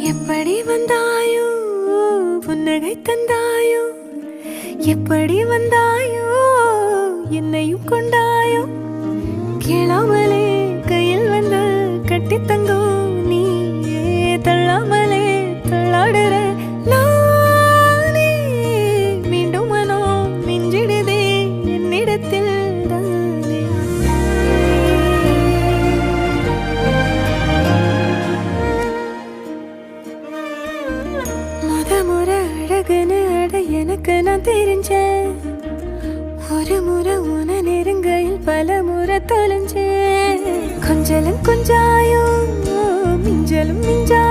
எப்படி வந்தாயோ புன்னகை தந்தாயோ எப்படி வந்தாயோ என்னையும் கொண்டாயோ கேளாமலே கையில் வந்து கட்டி தங்கோ நீ தள்ளாமலே தள்ளாடுற நானே மீண்டும் மனோ மிஞ்சிடுதே என்னிடத்தில் முறை அழகுன்னு அட எனக்கு நான் தெரிஞ்சேன் ஒரு முறை உன நெருங்கையில் பல முறை தொலைஞ்சேன் கொஞ்சலும் கொஞ்சாயோ மிஞ்சலும் மிஞ்சா